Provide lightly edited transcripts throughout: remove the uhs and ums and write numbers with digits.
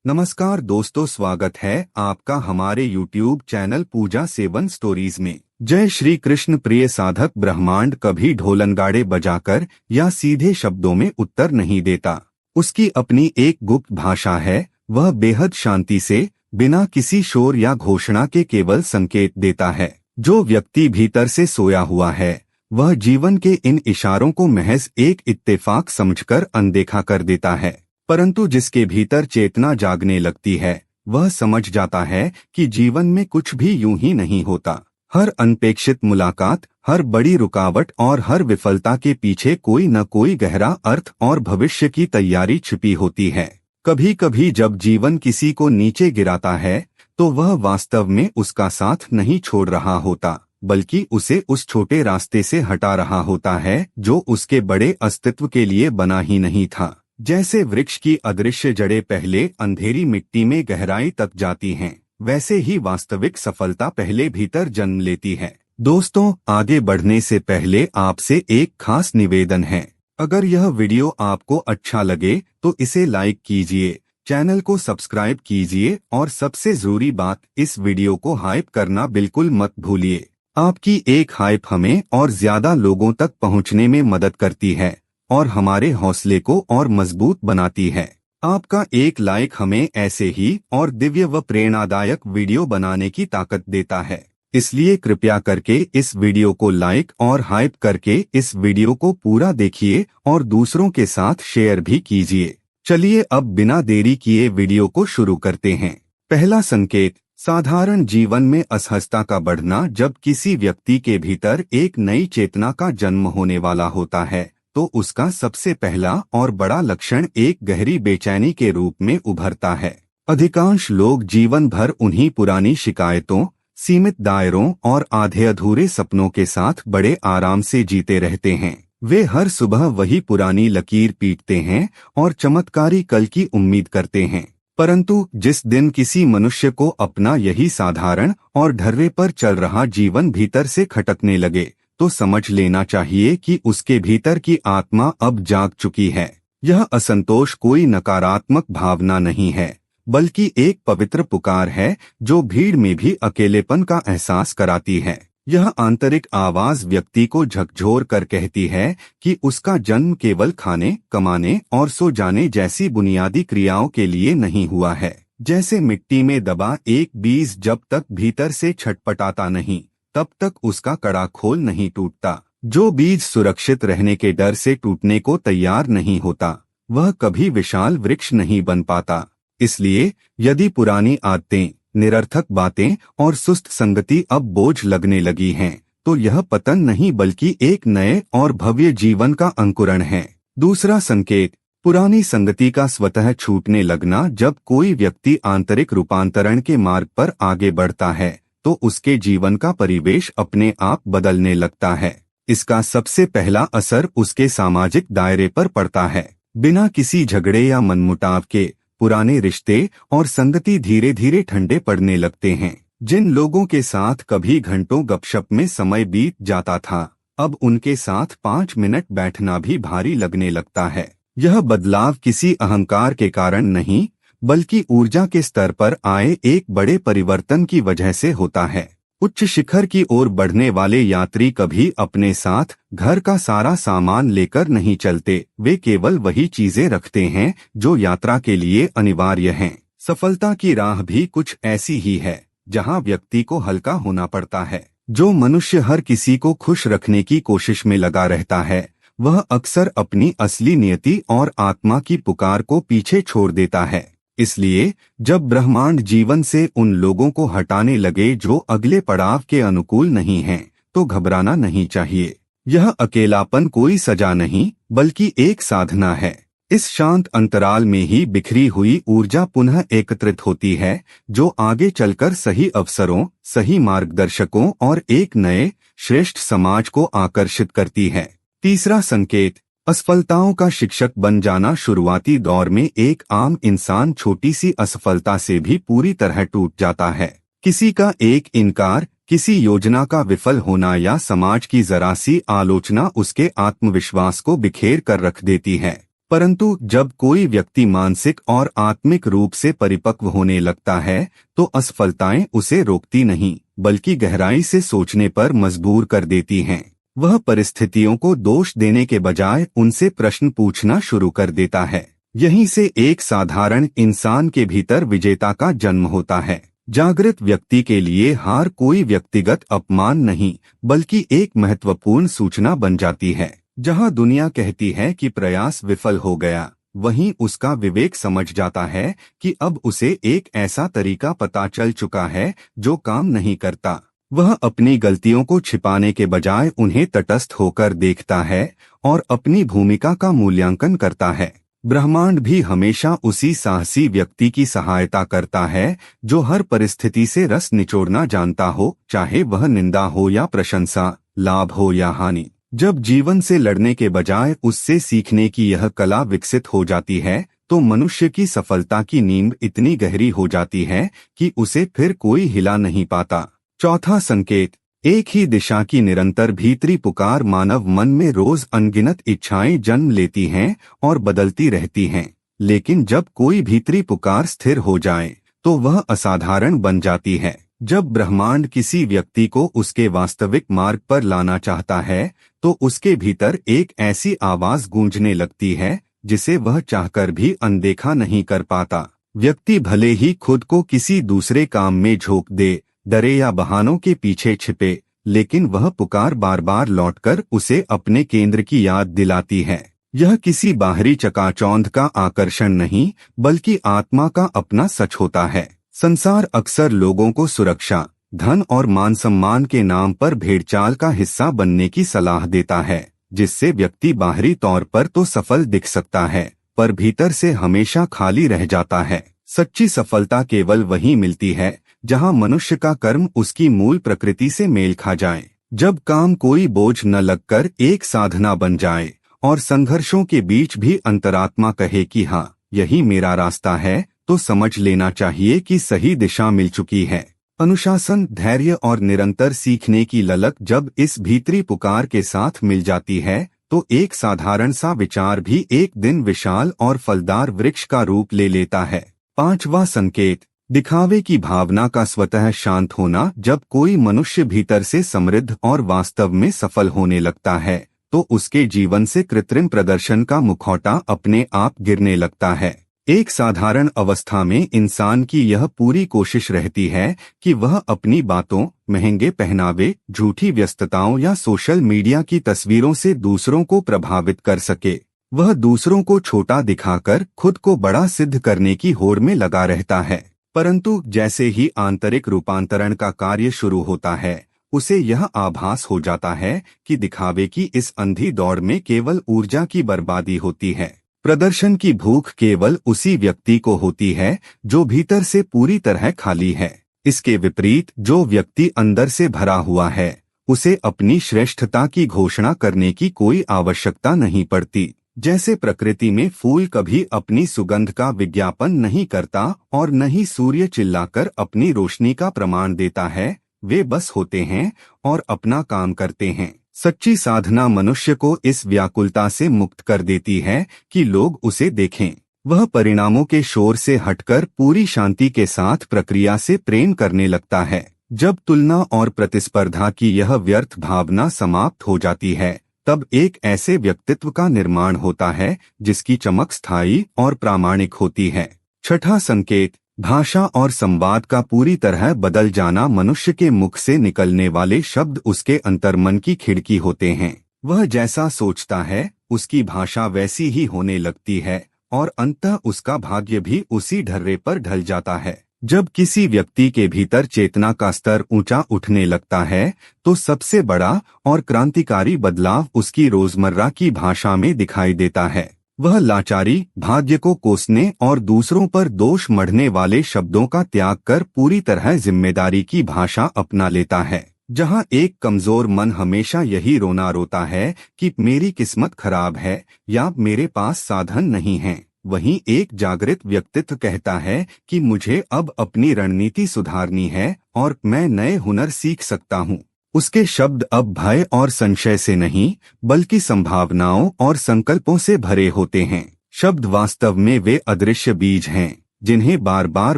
नमस्कार दोस्तों, स्वागत है आपका हमारे YouTube चैनल पूजा सेवन स्टोरीज में। जय श्री कृष्ण। प्रिय साधक, ब्रह्मांड कभी ढोलनगाड़े बजाकर या सीधे शब्दों में उत्तर नहीं देता। उसकी अपनी एक गुप्त भाषा है। वह बेहद शांति से, बिना किसी शोर या घोषणा के केवल संकेत देता है। जो व्यक्ति भीतर से सोया हुआ है, वह जीवन के इन इशारों को महज एक इत्तेफाक समझकर अनदेखा कर देता है। परंतु जिसके भीतर चेतना जागने लगती है, वह समझ जाता है कि जीवन में कुछ भी यूं ही नहीं होता। हर अनपेक्षित मुलाकात, हर बड़ी रुकावट और हर विफलता के पीछे कोई न कोई गहरा अर्थ और भविष्य की तैयारी छिपी होती है। कभी कभी जब जीवन किसी को नीचे गिराता है, तो वह वास्तव में उसका साथ नहीं छोड़ रहा होता, बल्कि उसे उस छोटे रास्ते से हटा रहा होता है जो उसके बड़े अस्तित्व के लिए बना ही नहीं था। जैसे वृक्ष की अदृश्य जड़ें पहले अंधेरी मिट्टी में गहराई तक जाती हैं, वैसे ही वास्तविक सफलता पहले भीतर जन्म लेती है। दोस्तों, आगे बढ़ने से पहले आपसे एक खास निवेदन है। अगर यह वीडियो आपको अच्छा लगे तो इसे लाइक कीजिए, चैनल को सब्सक्राइब कीजिए और सबसे जरूरी बात, इस वीडियो को हाइप करना बिल्कुल मत भूलिए। आपकी एक हाइप हमें और ज्यादा लोगों तक पहुंचने में मदद करती है और हमारे हौसले को और मजबूत बनाती है। आपका एक लाइक हमें ऐसे ही और दिव्य व प्रेरणादायक वीडियो बनाने की ताकत देता है। इसलिए कृपया करके इस वीडियो को लाइक और हाइप करके इस वीडियो को पूरा देखिए और दूसरों के साथ शेयर भी कीजिए। चलिए अब बिना देरी किए वीडियो को शुरू करते हैं। पहला संकेत, साधारण जीवन में असहजता का बढ़ना। जब किसी व्यक्ति के भीतर एक नई चेतना का जन्म होने वाला होता है, तो उसका सबसे पहला और बड़ा लक्षण एक गहरी बेचैनी के रूप में उभरता है। अधिकांश लोग जीवन भर उन्हीं पुरानी शिकायतों, सीमित दायरों और आधे अधूरे सपनों के साथ बड़े आराम से जीते रहते हैं। वे हर सुबह वही पुरानी लकीर पीटते हैं और चमत्कारी कल की उम्मीद करते हैं। परंतु जिस दिन किसी मनुष्य को अपना यही साधारण और ढर्रे पर चल रहा जीवन भीतर से खटकने लगे, तो समझ लेना चाहिए कि उसके भीतर की आत्मा अब जाग चुकी है। यह असंतोष कोई नकारात्मक भावना नहीं है, बल्कि एक पवित्र पुकार है जो भीड़ में भी अकेलेपन का एहसास कराती है। यह आंतरिक आवाज व्यक्ति को झकझोर कर कहती है कि उसका जन्म केवल खाने, कमाने और सो जाने जैसी बुनियादी क्रियाओं के लिए नहीं हुआ है। जैसे मिट्टी में दबा एक बीज जब तक भीतर से छटपटाता नहीं, तब तक उसका कड़ा खोल नहीं टूटता। जो बीज सुरक्षित रहने के डर से टूटने को तैयार नहीं होता, वह कभी विशाल वृक्ष नहीं बन पाता। इसलिए यदि पुरानी आदतें, निरर्थक बातें और सुस्त संगति अब बोझ लगने लगी हैं, तो यह पतन नहीं बल्कि एक नए और भव्य जीवन का अंकुरण है। दूसरा संकेत, पुरानी संगति का स्वतः छूटने लगना। जब कोई व्यक्ति आंतरिक रूपांतरण के मार्ग पर आगे बढ़ता है, तो उसके जीवन का परिवेश अपने आप बदलने लगता है। इसका सबसे पहला असर उसके सामाजिक दायरे पर पड़ता है। बिना किसी झगड़े या मनमुटाव के पुराने रिश्ते और संगति धीरे धीरे ठंडे पड़ने लगते हैं। जिन लोगों के साथ कभी घंटों गपशप में समय बीत जाता था, अब उनके साथ 5 मिनट बैठना भी भारी लगने लगता है। यह बदलाव किसी अहंकार के कारण नहीं, बल्कि ऊर्जा के स्तर पर आए एक बड़े परिवर्तन की वजह से होता है। उच्च शिखर की ओर बढ़ने वाले यात्री कभी अपने साथ घर का सारा सामान लेकर नहीं चलते। वे केवल वही चीजें रखते हैं जो यात्रा के लिए अनिवार्य हैं। सफलता की राह भी कुछ ऐसी ही है, जहां व्यक्ति को हल्का होना पड़ता है। जो मनुष्य हर किसी को खुश रखने की कोशिश में लगा रहता है, वह अक्सर अपनी असली नियति और आत्मा की पुकार को पीछे छोड़ देता है। इसलिए जब ब्रह्मांड जीवन से उन लोगों को हटाने लगे जो अगले पड़ाव के अनुकूल नहीं हैं, तो घबराना नहीं चाहिए। यह अकेलापन कोई सजा नहीं, बल्कि एक साधना है। इस शांत अंतराल में ही बिखरी हुई ऊर्जा पुनः एकत्रित होती है, जो आगे चलकर सही अवसरों, सही मार्गदर्शकों और एक नए, श्रेष्ठ समाज को आकर्षित करती है। तीसरा संकेत, असफलताओं का शिक्षक बन जाना। शुरुआती दौर में एक आम इंसान छोटी सी असफलता से भी पूरी तरह टूट जाता है। किसी का एक इनकार, किसी योजना का विफल होना या समाज की जरा सी आलोचना उसके आत्मविश्वास को बिखेर कर रख देती है। परंतु जब कोई व्यक्ति मानसिक और आत्मिक रूप से परिपक्व होने लगता है तो असफलताएं उसे रोकती नहीं बल्कि गहराई से सोचने पर मजबूर कर देती हैं। वह परिस्थितियों को दोष देने के बजाय उनसे प्रश्न पूछना शुरू कर देता है। यहीं से एक साधारण इंसान के भीतर विजेता का जन्म होता है। जागृत व्यक्ति के लिए हार कोई व्यक्तिगत अपमान नहीं बल्कि एक महत्वपूर्ण सूचना बन जाती है। जहां दुनिया कहती है कि प्रयास विफल हो गया, वहीं उसका विवेक समझ जाता है कि अब उसे एक ऐसा तरीका पता चल चुका है जो काम नहीं करता। वह अपनी गलतियों को छिपाने के बजाय उन्हें तटस्थ होकर देखता है और अपनी भूमिका का मूल्यांकन करता है। ब्रह्मांड भी हमेशा उसी साहसी व्यक्ति की सहायता करता है जो हर परिस्थिति से रस निचोड़ना जानता हो, चाहे वह निंदा हो या प्रशंसा, लाभ हो या हानि। जब जीवन से लड़ने के बजाय उससे सीखने की यह कला विकसित हो जाती है तो मनुष्य की सफलता की नींव इतनी गहरी हो जाती है कि उसे फिर कोई हिला नहीं पाता। चौथा संकेत, एक ही दिशा की निरंतर भीतरी पुकार। मानव मन में रोज अनगिनत इच्छाएं जन्म लेती हैं और बदलती रहती हैं, लेकिन जब कोई भीतरी पुकार स्थिर हो जाए तो वह असाधारण बन जाती है। जब ब्रह्मांड किसी व्यक्ति को उसके वास्तविक मार्ग पर लाना चाहता है तो उसके भीतर एक ऐसी आवाज गूंजने लगती है जिसे वह चाहकर भी अनदेखा नहीं कर पाता। व्यक्ति भले ही खुद को किसी दूसरे काम में झोंक दे, डरे या बहानों के पीछे छिपे, लेकिन वह पुकार बार बार लौटकर उसे अपने केंद्र की याद दिलाती है। यह किसी बाहरी चकाचौंध का आकर्षण नहीं बल्कि आत्मा का अपना सच होता है। संसार अक्सर लोगों को सुरक्षा, धन और मान सम्मान के नाम पर भेड़चाल का हिस्सा बनने की सलाह देता है, जिससे व्यक्ति बाहरी तौर पर तो सफल दिख सकता है पर भीतर से हमेशा खाली रह जाता है। सच्ची सफलता केवल वहीं मिलती है जहां मनुष्य का कर्म उसकी मूल प्रकृति से मेल खा जाए। जब काम कोई बोझ न लगकर एक साधना बन जाए और संघर्षों के बीच भी अंतरात्मा कहे कि हाँ, यही मेरा रास्ता है, तो समझ लेना चाहिए कि सही दिशा मिल चुकी है। अनुशासन, धैर्य और निरंतर सीखने की ललक जब इस भीतरी पुकार के साथ मिल जाती है तो एक साधारण सा विचार भी एक दिन विशाल और फलदार वृक्ष का रूप ले लेता है। पांचवा संकेत, दिखावे की भावना का स्वतः शांत होना। जब कोई मनुष्य भीतर से समृद्ध और वास्तव में सफल होने लगता है तो उसके जीवन से कृत्रिम प्रदर्शन का मुखौटा अपने आप गिरने लगता है। एक साधारण अवस्था में इंसान की यह पूरी कोशिश रहती है कि वह अपनी बातों, महंगे पहनावे, झूठी व्यस्तताओं या सोशल मीडिया की तस्वीरों से दूसरों को प्रभावित कर सके। वह दूसरों को छोटा दिखाकर खुद को बड़ा सिद्ध करने की होड़ में लगा रहता है। परंतु जैसे ही आंतरिक रूपांतरण का कार्य शुरू होता है, उसे यह आभास हो जाता है कि दिखावे की इस अंधी दौड़ में केवल ऊर्जा की बर्बादी होती है। प्रदर्शन की भूख केवल उसी व्यक्ति को होती है जो भीतर से पूरी तरह खाली है। इसके विपरीत जो व्यक्ति अंदर से भरा हुआ है, उसे अपनी श्रेष्ठता की घोषणा करने की कोई आवश्यकता नहीं पड़ती। जैसे प्रकृति में फूल कभी अपनी सुगंध का विज्ञापन नहीं करता और न ही सूर्य चिल्लाकर अपनी रोशनी का प्रमाण देता है, वे बस होते हैं और अपना काम करते हैं। सच्ची साधना मनुष्य को इस व्याकुलता से मुक्त कर देती है कि लोग उसे देखें। वह परिणामों के शोर से हटकर पूरी शांति के साथ प्रक्रिया से प्रेम करने लगता है। जब तुलना और प्रतिस्पर्धा की यह व्यर्थ भावना समाप्त हो जाती है, तब एक ऐसे व्यक्तित्व का निर्माण होता है जिसकी चमक स्थायी और प्रामाणिक होती है। छठा संकेत, भाषा और संवाद का पूरी तरह बदल जाना। मनुष्य के मुख से निकलने वाले शब्द उसके अंतर्मन की खिड़की होते हैं। वह जैसा सोचता है उसकी भाषा वैसी ही होने लगती है और अंततः उसका भाग्य भी उसी ढर्रे पर ढल जाता है। जब किसी व्यक्ति के भीतर चेतना का स्तर ऊंचा उठने लगता है तो सबसे बड़ा और क्रांतिकारी बदलाव उसकी रोजमर्रा की भाषा में दिखाई देता है। वह लाचारी, भाग्य को कोसने और दूसरों पर दोष मढ़ने वाले शब्दों का त्याग कर पूरी तरह जिम्मेदारी की भाषा अपना लेता है। जहां एक कमजोर मन हमेशा यही रोना रोता है कि मेरी किस्मत खराब है या मेरे पास साधन नहीं है, वहीं एक जागृत व्यक्तित्व कहता है कि मुझे अब अपनी रणनीति सुधारनी है और मैं नए हुनर सीख सकता हूँ। उसके शब्द अब भय और संशय से नहीं बल्कि संभावनाओं और संकल्पों से भरे होते हैं। शब्द वास्तव में वे अदृश्य बीज हैं जिन्हें बार बार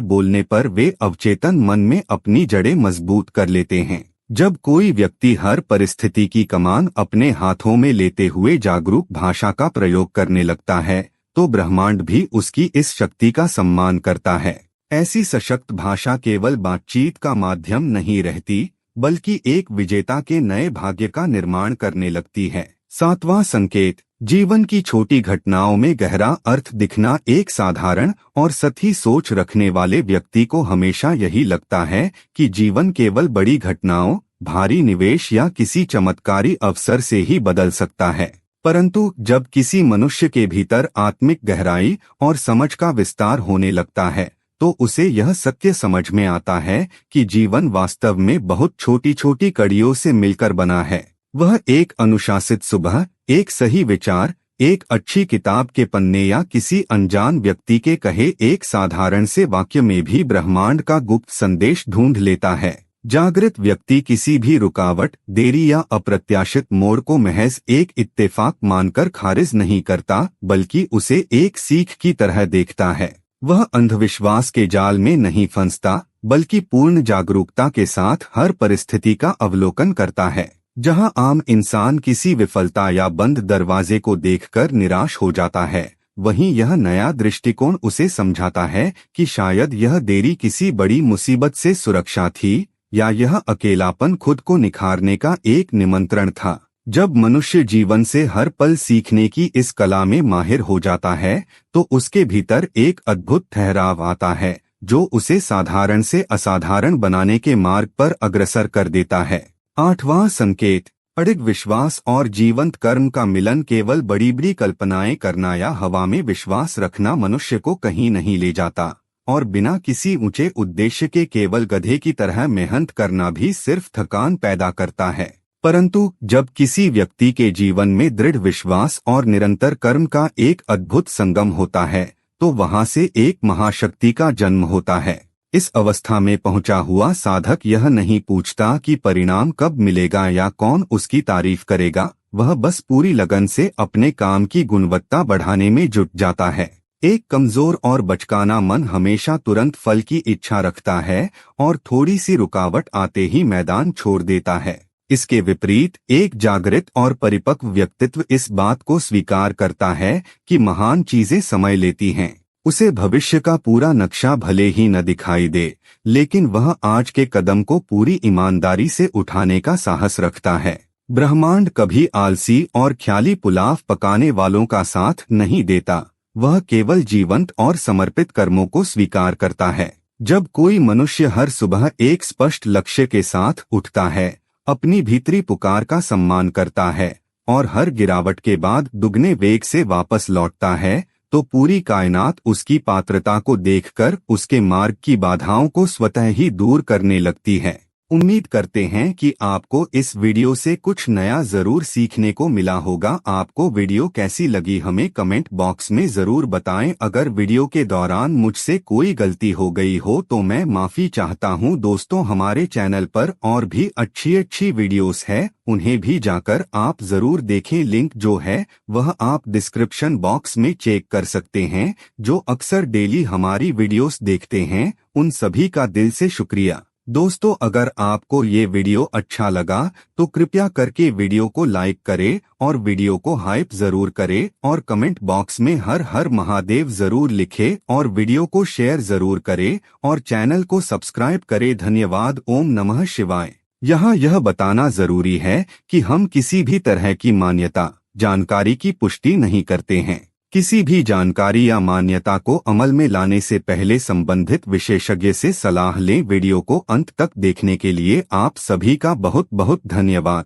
बोलने पर वे अवचेतन मन में अपनी जड़ें मजबूत कर लेते हैं। जब कोई व्यक्ति हर परिस्थिति की कमान अपने हाथों में लेते हुए जागरूक भाषा का प्रयोग करने लगता है तो ब्रह्मांड भी उसकी इस शक्ति का सम्मान करता है। ऐसी सशक्त भाषा केवल बातचीत का माध्यम नहीं रहती बल्कि एक विजेता के नए भाग्य का निर्माण करने लगती है। 7वां संकेत, जीवन की छोटी घटनाओं में गहरा अर्थ दिखना। एक साधारण और सही सोच रखने वाले व्यक्ति को हमेशा यही लगता है कि जीवन केवल बड़ी घटनाओं, भारी निवेश या किसी चमत्कारी अवसर से ही बदल सकता है। परंतु जब किसी मनुष्य के भीतर आत्मिक गहराई और समझ का विस्तार होने लगता है तो उसे यह सत्य समझ में आता है कि जीवन वास्तव में बहुत छोटी छोटी कड़ियों से मिलकर बना है। वह एक अनुशासित सुबह, एक सही विचार, एक अच्छी किताब के पन्ने या किसी अनजान व्यक्ति के कहे एक साधारण से वाक्य में भी ब्रह्मांड का गुप्त संदेश ढूंढ लेता है। जागृत व्यक्ति किसी भी रुकावट, देरी या अप्रत्याशित मोड़ को महज एक इत्तेफाक मानकर खारिज नहीं करता बल्कि उसे एक सीख की तरह देखता है। वह अंधविश्वास के जाल में नहीं फंसता बल्कि पूर्ण जागरूकता के साथ हर परिस्थिति का अवलोकन करता है। जहां आम इंसान किसी विफलता या बंद दरवाजे को देखकर निराश हो जाता है, वहीं यह नया दृष्टिकोण उसे समझाता है कि शायद यह देरी किसी बड़ी मुसीबत से सुरक्षा थी या यह अकेलापन खुद को निखारने का एक निमंत्रण था। जब मनुष्य जीवन से हर पल सीखने की इस कला में माहिर हो जाता है तो उसके भीतर एक अद्भुत ठहराव आता है जो उसे साधारण से असाधारण बनाने के मार्ग पर अग्रसर कर देता है। 8वां संकेत, अडिग विश्वास और जीवंत कर्म का मिलन। केवल बड़ी बड़ी कल्पनाएं करना या हवा में विश्वास रखना मनुष्य को कहीं नहीं ले जाता और बिना किसी ऊंचे उद्देश्य के केवल गधे की तरह मेहनत करना भी सिर्फ थकान पैदा करता है। परंतु जब किसी व्यक्ति के जीवन में दृढ़ विश्वास और निरंतर कर्म का एक अद्भुत संगम होता है तो वहां से एक महाशक्ति का जन्म होता है। इस अवस्था में पहुंचा हुआ साधक यह नहीं पूछता कि परिणाम कब मिलेगा या कौन उसकी तारीफ करेगा, वह बस पूरी लगन से अपने काम की गुणवत्ता बढ़ाने में जुट जाता है। एक कमजोर और बचकाना मन हमेशा तुरंत फल की इच्छा रखता है और थोड़ी सी रुकावट आते ही मैदान छोड़ देता है। इसके विपरीत एक जागृत और परिपक्व व्यक्तित्व इस बात को स्वीकार करता है कि महान चीजें समय लेती हैं। उसे भविष्य का पूरा नक्शा भले ही न दिखाई दे, लेकिन वह आज के कदम को पूरी ईमानदारी से उठाने का साहस रखता है। ब्रह्मांड कभी आलसी और ख्याली पुलाव पकाने वालों का साथ नहीं देता, वह केवल जीवंत और समर्पित कर्मों को स्वीकार करता है। जब कोई मनुष्य हर सुबह एक स्पष्ट लक्ष्य के साथ उठता है, अपनी भीतरी पुकार का सम्मान करता है और हर गिरावट के बाद दुगने वेग से वापस लौटता है तो पूरी कायनात उसकी पात्रता को देखकर उसके मार्ग की बाधाओं को स्वतः ही दूर करने लगती है। उम्मीद करते हैं कि आपको इस वीडियो से कुछ नया जरूर सीखने को मिला होगा। आपको वीडियो कैसी लगी हमें कमेंट बॉक्स में जरूर बताएं। अगर वीडियो के दौरान मुझसे कोई गलती हो गई हो तो मैं माफी चाहता हूं। दोस्तों, हमारे चैनल पर और भी अच्छी वीडियोस है, उन्हें भी जाकर आप जरूर देखें। लिंक जो है वह आप डिस्क्रिप्शन बॉक्स में चेक कर सकते हैं। जो अक्सर डेली हमारी वीडियोस देखते हैं उन सभी का दिल से शुक्रिया। दोस्तों, अगर आपको ये वीडियो अच्छा लगा तो कृपया करके वीडियो को लाइक करें और वीडियो को हाइप जरूर करें और कमेंट बॉक्स में हर हर महादेव जरूर लिखें और वीडियो को शेयर जरूर करें और चैनल को सब्सक्राइब करें। धन्यवाद। ओम नमः शिवाय। यहाँ यह बताना जरूरी है कि हम किसी भी तरह की मान्यता, जानकारी की पुष्टि नहीं करते हैं। किसी भी जानकारी या मान्यता को अमल में लाने से पहले संबंधित विशेषज्ञ से सलाह लें। वीडियो को अंत तक देखने के लिए आप सभी का बहुत बहुत धन्यवाद।